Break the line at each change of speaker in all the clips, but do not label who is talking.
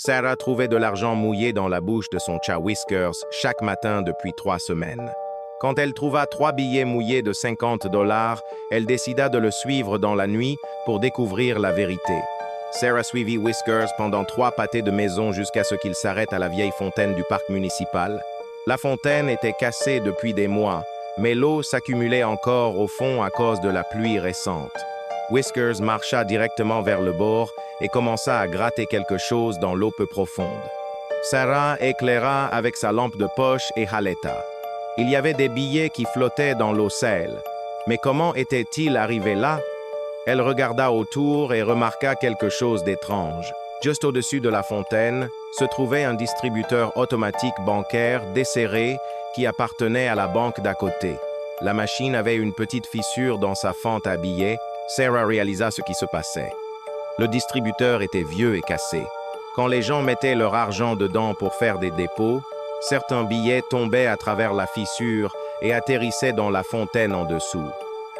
Sarah trouvait de l'argent mouillé dans la bouche de son chat Whiskers chaque matin depuis 3 semaines. Quand elle trouva 3 billets mouillés de $50, elle décida de le suivre dans la nuit pour découvrir la vérité. Sarah suivit Whiskers pendant 3 pâtés de maison jusqu'à ce qu'il s'arrête à la vieille fontaine du parc municipal. La fontaine était cassée depuis des mois, mais l'eau s'accumulait encore au fond à cause de la pluie récente. Whiskers marcha directement vers le bord et commença à gratter quelque chose dans l'eau peu profonde. Sarah éclaira avec sa lampe de poche et haleta. Il y avait des billets qui flottaient dans l'eau sale. Mais comment était-il arrivé là? Elle regarda autour et remarqua quelque chose d'étrange. Juste au-dessus de la fontaine se trouvait un distributeur automatique bancaire desserré qui appartenait à la banque d'à côté. La machine avait une petite fissure dans sa fente à billets. Sarah réalisa ce qui se passait. Le distributeur était vieux et cassé. Quand les gens mettaient leur argent dedans pour faire des dépôts, certains billets tombaient à travers la fissure et atterrissaient dans la fontaine en dessous.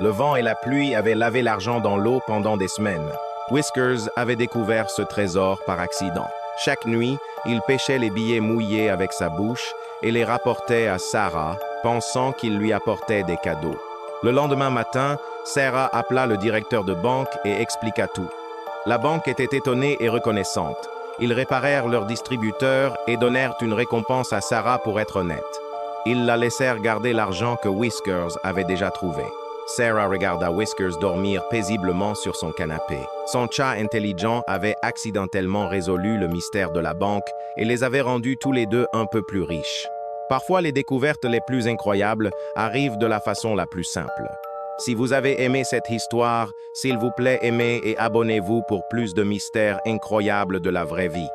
Le vent et la pluie avaient lavé l'argent dans l'eau pendant des semaines. Whiskers avait découvert ce trésor par accident. Chaque nuit, il pêchait les billets mouillés avec sa bouche et les rapportait à Sarah, pensant qu'il lui apportait des cadeaux. Le lendemain matin, Sarah appela le directeur de banque et expliqua tout. La banque était étonnée et reconnaissante. Ils réparèrent leur distributeur et donnèrent une récompense à Sarah pour être honnête. Ils la laissèrent garder l'argent que Whiskers avait déjà trouvé. Sarah regarda Whiskers dormir paisiblement sur son canapé. Son chat intelligent avait accidentellement résolu le mystère de la banque et les avait rendus tous les deux un peu plus riches. Parfois, les découvertes les plus incroyables arrivent de la façon la plus simple. Si vous avez aimé cette histoire, s'il vous plaît, aimez et abonnez-vous pour plus de mystères incroyables de la vraie vie.